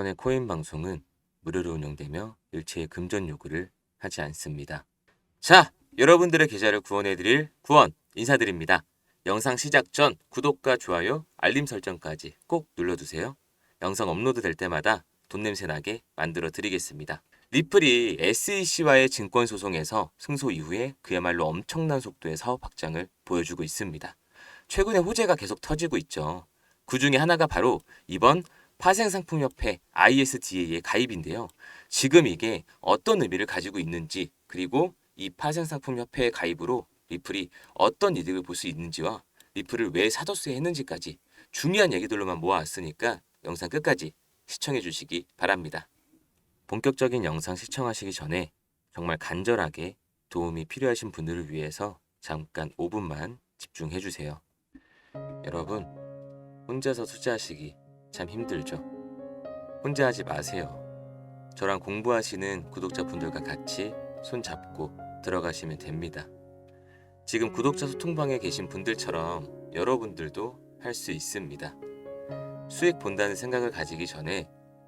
구원의 코인 방송은 무료로 운영되며 일체의 금전 요구를 하지 않습니다. 자, 여러분들의 계좌를 구원해드릴 구원 인사드립니다. 영상 시작 전 구독과 좋아요, 알림 설정까지 꼭 눌러두세요. 영상 업로드 될 때마다 돈냄새 나게 만들어 드리겠습니다. 리플이 SEC와의 증권 소송에서 승소 이후에 그야말로 엄청난 속도의 사업 확장을 보여주고 있습니다. 최근에 호재가 계속 터지고 있죠. 그 중에 하나가 바로 이번 파생상품협회 ISDA의 가입인데요. 지금 이게 어떤 의미를 가지고 있는지, 그리고 이 파생상품협회의 가입으로 리플이 어떤 이득을 볼 수 있는지와 리플을 왜 사도수에 했는지까지 중요한 얘기들로만 모아왔으니까 영상 끝까지 시청해 주시기 바랍니다. 본격적인 영상 시청하시기 전에 정말 간절하게 도움이 필요하신 분들을 위해서 잠깐 5분만 집중해 주세요. 여러분, 혼자서 투자하시기 참 힘들죠? 혼자 하지 마세요. 저랑 공부하시는 구독자분들과 같이 손 잡고 들어가시면 됩니다. 지금 구독자 소통방에 계신 분들처럼 여러분들도 할 수 있습니다. 수익 본다는 생각을 가지기 전에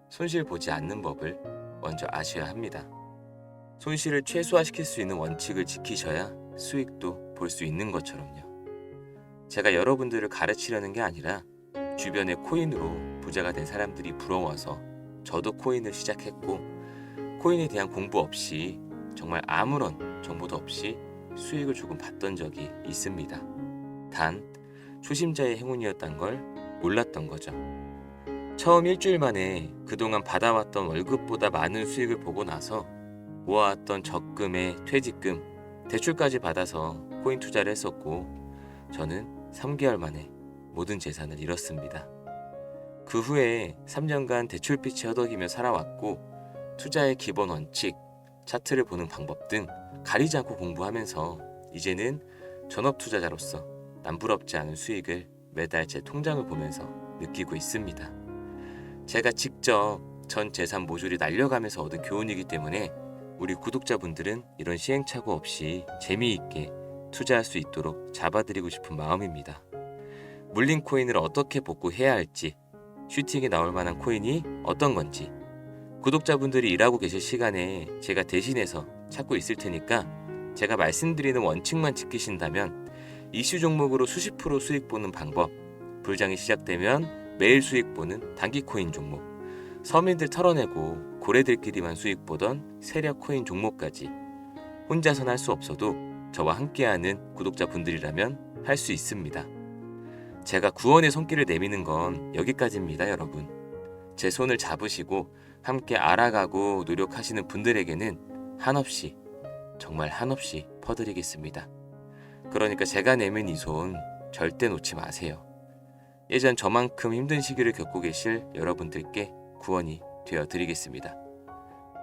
손실 보지 않는 법을 먼저 아셔야 합니다. 손실을 최소화시킬 수 있는 원칙을 지키셔야 수익도 볼 수 있는 것처럼요. 제가 여러분들을 가르치려는 게 아니라 주변의 코인으로 부자가 된 사람들이 부러워서 저도 코인을 시작했고, 코인에 대한 공부 없이 정말 아무런 정보도 없이 수익을 조금 봤던 적이 있습니다. 단 초심자의 행운이었던 걸 몰랐던 거죠. 처음 일주일 만에 그동안 받아왔던 월급보다 많은 수익을 보고 나서 모아왔던 적금에 퇴직금, 대출까지 받아서 코인 투자를 했었고, 저는 3개월 만에 모든 재산을 잃었습니다. 그 후에 3년간 대출빚이 허덕이며 살아왔고, 투자의 기본 원칙, 차트를 보는 방법 등 가리지 않고 공부하면서 이제는 전업 투자자로서 남부럽지 않은 수익을 매달 제 통장을 보면서 느끼고 있습니다. 제가 직접 전 재산 모조리 날려가면서 얻은 교훈이기 때문에 우리 구독자분들은 이런 시행착오 없이 재미있게 투자할 수 있도록 잡아드리고 싶은 마음입니다. 물린 코인을 어떻게 복구해야 할지, 슈팅이 나올 만한 코인이 어떤 건지, 구독자분들이 일하고 계실 시간에 제가 대신해서 찾고 있을 테니까 제가 말씀드리는 원칙만 지키신다면 이슈 종목으로 수십 프로 수익 보는 방법, 불장이 시작되면 매일 수익 보는 단기 코인 종목, 서민들 털어내고 고래들끼리만 수익 보던 세력 코인 종목까지 혼자선 할 수 없어도 저와 함께하는 구독자분들이라면 할 수 있습니다. 제가 구원의 손길을 내미는 건 여기까지입니다, 여러분. 제 손을 잡으시고 함께 알아가고 노력하시는 분들에게는 한없이, 정말 한없이 퍼드리겠습니다. 그러니까 제가 내민 이 손 절대 놓지 마세요. 예전 저만큼 힘든 시기를 겪고 계실 여러분들께 구원이 되어드리겠습니다.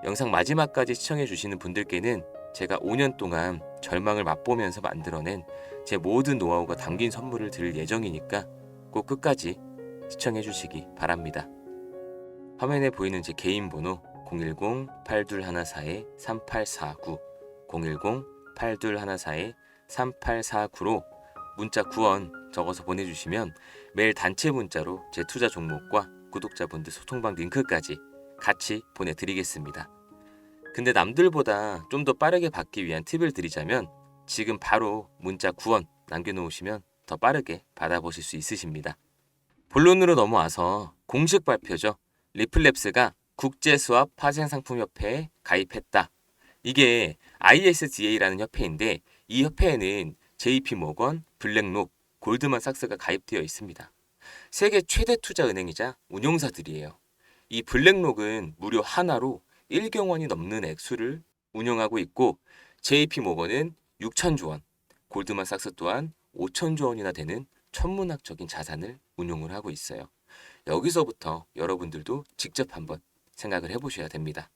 영상 마지막까지 시청해 주시는 분들께는 제가 5년 동안 절망을 맛보면서 만들어낸 제 모든 노하우가 담긴 선물을 드릴 예정이니까 꼭 끝까지 시청해 주시기 바랍니다. 화면에 보이는 제 개인 번호 010-8214-3849, 010-8214-3849로 문자 구원 적어서 보내주시면 매일 단체 문자로 제 투자 종목과 구독자분들 소통방 링크까지 같이 보내드리겠습니다. 근데 남들보다 좀 더 빠르게 받기 위한 팁을 드리자면 지금 바로 문자 구원 남겨놓으시면 더 빠르게 받아보실 수 있으십니다. 본론으로 넘어와서 공식 발표죠. 리플랩스가 국제수압 파생상품협회에 가입했다. 이게 ISDA라는 협회인데 이 협회에는 JP모건, 블랙록, 골드만삭스가 가입되어 있습니다. 세계 최대 투자은행이자 운용사들이에요. 이 블랙록은 무려 하나로 1경 원이 넘는 액수를 운영하고 있고, JP모건은 6천조 원, 골드만삭스 또한 5천조 원이나 되는 천문학적인 자산을 운용을 하고 있어요. 여기서부터 여러분들도 직접 한번 생각을 해보셔야 됩니다.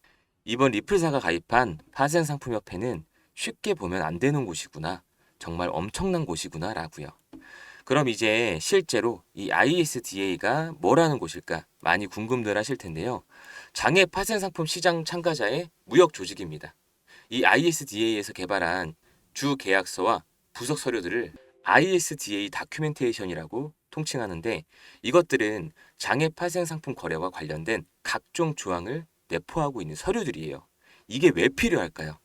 이번 리플사가 가입한 파생상품협회는 쉽게 보면 안 되는 곳이구나, 정말 엄청난 곳이구나 라고요. 그럼 이제 실제로 이 ISDA가 뭐라는 곳일까 많이 궁금들 하실 텐데요. 장외 파생상품 시장 참가자의 무역 조직입니다. 이 ISDA에서 개발한 주 계약서와 부속 서류들을 ISDA 다큐멘테이션이라고 통칭하는데, 이것들은 장애 파생 상품 거래와 관련된 각종 조항을 내포하고 있는 서류들이에요. 이게 왜 필요할까요?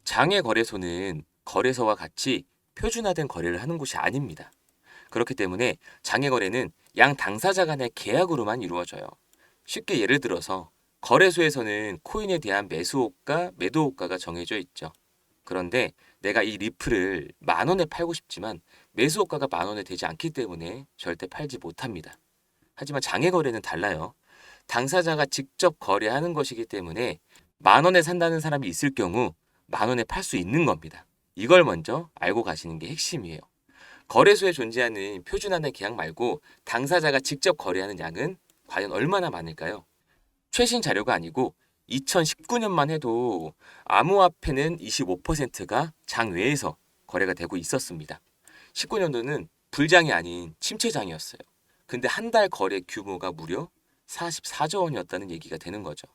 장애 거래소는 거래소와 같이 표준화된 거래를 하는 곳이 아닙니다. 그렇기 때문에 장애 거래는 양 당사자 간의 계약으로만 이루어져요. 쉽게 예를 들어서 거래소에서는 코인에 대한 매수호가, 매도호가가 정해져 있죠. 그런데 내가 이 리플을 10,000원에 팔고 싶지만 매수호가가 10,000원에 되지 않기 때문에 절대 팔지 못합니다. 하지만 장애 거래는 달라요. 당사자가 직접 거래하는 것이기 때문에 10,000원에 산다는 사람이 있을 경우 10,000원에 팔 수 있는 겁니다. 이걸 먼저 알고 가시는 게 핵심이에요. 거래소에 존재하는 표준화된 계약 말고 당사자가 직접 거래하는 양은 과연 얼마나 많을까요? 최신 자료가 아니고 2019년만 해도 암호화폐는 25%가 장외에서 거래가 되고 있었습니다. 19년도는 불장이 아닌 침체장이었어요. 근데 한 달 거래 규모가 무려 44조 원이었다는 얘기가 되는 거죠.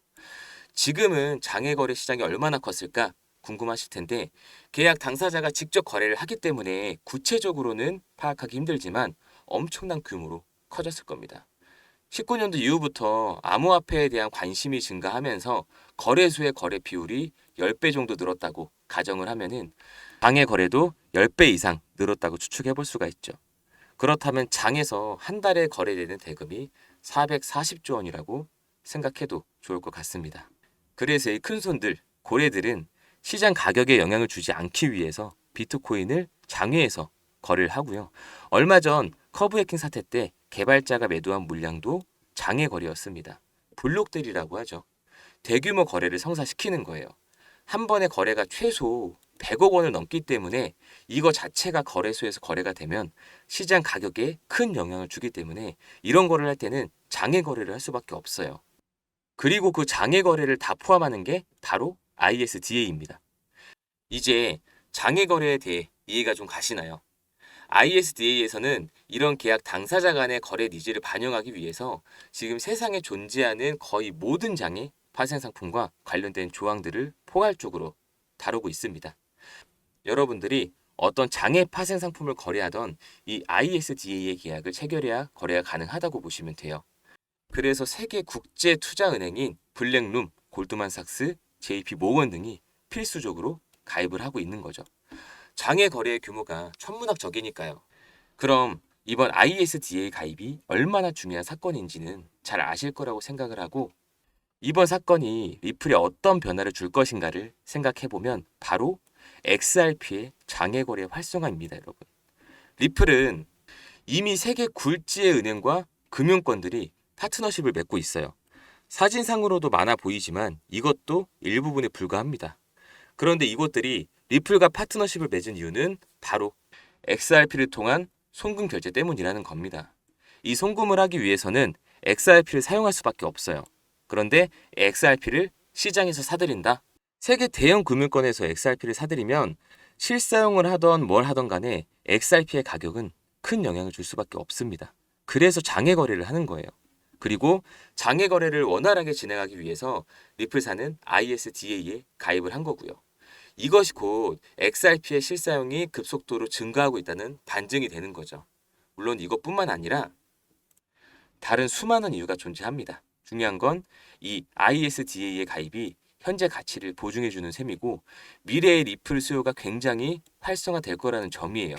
지금은 장외 거래 시장이 얼마나 컸을까 궁금하실 텐데 계약 당사자가 직접 거래를 하기 때문에 구체적으로는 파악하기 힘들지만 엄청난 규모로 커졌을 겁니다. 19년도 이후부터 암호화폐에 대한 관심이 증가하면서 거래소의 거래 비율이 10배 정도 늘었다고 가정을 하면은 장외 거래도 10배 이상 늘었다고 추측해 볼 수가 있죠. 그렇다면 장에서 한 달에 거래되는 대금이 440조 원이라고 생각해도 좋을 것 같습니다. 그래서 이 큰손들, 고래들은 시장 가격에 영향을 주지 않기 위해서 비트코인을 장외에서 거래를 하고요. 얼마 전 커브 해킹 사태 때 개발자가 매도한 물량도 장외 거래였습니다. 블록들이라고 하죠. 대규모 거래를 성사시키는 거예요. 한 번의 거래가 최소 100억 원을 넘기 때문에 이거 자체가 거래소에서 거래가 되면 시장 가격에 큰 영향을 주기 때문에 이런 거래를 할 때는 장외 거래를 할 수밖에 없어요. 그리고 그 장외 거래를 다 포함하는 게 바로 ISDA입니다. 이제 장외 거래에 대해 이해가 좀 가시나요? ISDA에서는 이런 계약 당사자 간의 거래 니즈를 반영하기 위해서 지금 세상에 존재하는 거의 모든 장애 파생 상품과 관련된 조항들을 포괄적으로 다루고 있습니다. 여러분들이 어떤 장애 파생 상품을 거래하던 이 ISDA의 계약을 체결해야 거래가 가능하다고 보시면 돼요. 그래서 세계 국제 투자은행인 블랙룸, 골드만삭스, JP 모건 등이 필수적으로 가입을 하고 있는 거죠. 장외 거래의 규모가 천문학적이니까요. 그럼 이번 ISDA 가입이 얼마나 중요한 사건인지는 잘 아실 거라고 생각을 하고 이번 사건이 리플에 어떤 변화를 줄 것인가를 생각해보면 바로 XRP의 장외 거래 활성화입니다, 여러분. 리플은 이미 세계 굴지의 은행과 금융권들이 파트너십을 맺고 있어요. 사진상으로도 많아 보이지만 이것도 일부분에 불과합니다. 그런데 이곳들이 리플과 파트너십을 맺은 이유는 바로 XRP를 통한 송금 결제 때문이라는 겁니다. 이 송금을 하기 위해서는 XRP를 사용할 수밖에 없어요. 그런데 XRP를 시장에서 사들인다? 세계 대형 금융권에서 XRP를 사들이면 실사용을 하던 뭘 하던 간에 XRP의 가격은 큰 영향을 줄 수밖에 없습니다. 그래서 장외 거래를 하는 거예요. 그리고 장외 거래를 원활하게 진행하기 위해서 리플사는 ISDA에 가입을 한 거고요. 이것이 곧 XRP의 실사용이 급속도로 증가하고 있다는 반증이 되는 거죠. 물론 이것뿐만 아니라 다른 수많은 이유가 존재합니다. 중요한 건 이 ISDA의 가입이 현재 가치를 보증해주는 셈이고 미래의 리플 수요가 굉장히 활성화될 거라는 점이에요.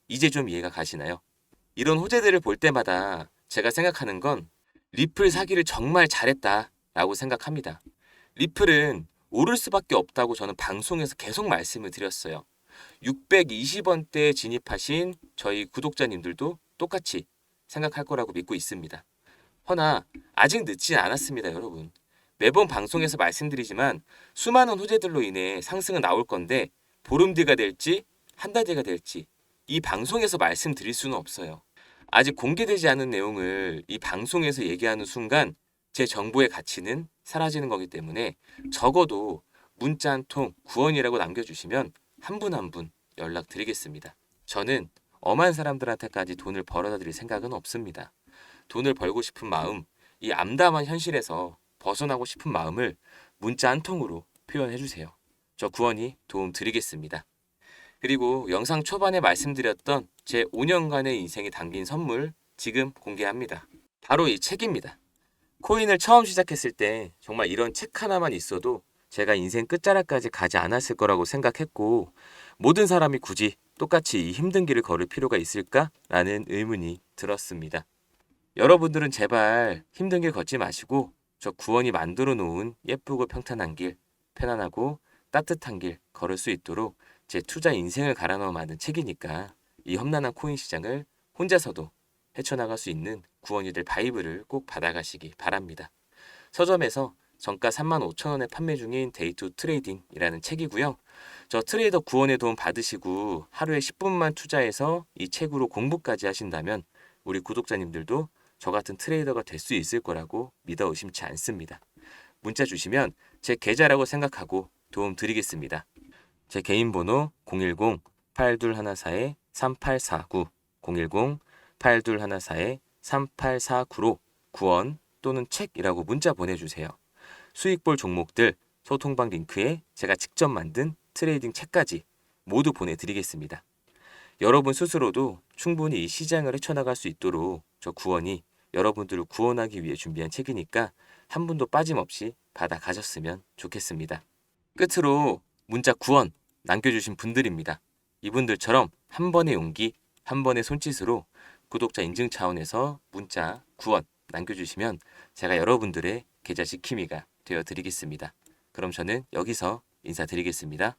이제 좀 이해가 가시나요? 이런 호재들을 볼 때마다 제가 생각하는 건 리플 사기를 정말 잘했다라고 생각합니다. 리플은 오를 수밖에 없다고 저는 방송에서 계속 말씀을 드렸어요. 620원대에 진입하신 저희 구독자님들도 똑같이 생각할 거라고 믿고 있습니다. 허나 아직 늦지 않았습니다, 여러분. 매번 방송에서 말씀드리지만 수많은 호재들로 인해 상승은 나올 건데 보름 뒤가 될지 한 달 뒤가 될지 이 방송에서 말씀드릴 수는 없어요. 아직 공개되지 않은 내용을 이 방송에서 얘기하는 순간 제 정보의 가치는 사라지는 거기 때문에 적어도 문자 한 통 구원이라고 남겨주시면 한 분 한 분 연락드리겠습니다. 저는 엄한 사람들한테까지 돈을 벌어다 드릴 생각은 없습니다. 돈을 벌고 싶은 마음, 이 암담한 현실에서 벗어나고 싶은 마음을 문자 한 통으로 표현해 주세요. 저 구원이 도움 드리겠습니다. 그리고 영상 초반에 말씀드렸던 제 5년간의 인생이 담긴 선물 지금 공개합니다. 바로 이 책입니다. 코인을 처음 시작했을 때 정말 이런 책 하나만 있어도 제가 인생 끝자락까지 가지 않았을 거라고 생각했고, 모든 사람이 굳이 똑같이 이 힘든 길을 걸을 필요가 있을까라는 의문이 들었습니다. 여러분들은 제발 힘든 길 걷지 마시고 저 구원이 만들어 놓은 예쁘고 평탄한 길, 편안하고 따뜻한 길 걸을 수 있도록 제 투자 인생을 갈아넣어 만든 책이니까 이 험난한 코인 시장을 혼자서도 헤쳐나갈 수 있는 구원이 될 바이블을 꼭 받아가시기 바랍니다. 서점에서 정가 35,000원에 판매 중인 데이 투 트레이딩이라는 책이고요. 저 트레이더 구원의 도움 받으시고 하루에 10분만 투자해서 이 책으로 공부까지 하신다면 우리 구독자님들도 저 같은 트레이더가 될 수 있을 거라고 믿어 의심치 않습니다. 문자 주시면 제 계좌라고 생각하고 도움 드리겠습니다. 제 개인 번호 010-8214-3849 010-8214-3849로 구원 또는 책이라고 문자 보내주세요. 수익 볼 종목들 소통방 링크에 제가 직접 만든 트레이딩 책까지 모두 보내드리겠습니다. 여러분 스스로도 충분히 이 시장을 헤쳐나갈 수 있도록 저 구원이 여러분들을 구원하기 위해 준비한 책이니까 한 분도 빠짐없이 받아가셨으면 좋겠습니다. 끝으로 문자 구원 남겨주신 분들입니다. 이분들처럼 한 번의 용기, 한 번의 손짓으로 구독자 인증 차원에서 문자 구원 남겨주시면 제가 여러분들의 계좌 지킴이가 되어드리겠습니다. 그럼 저는 여기서 인사드리겠습니다.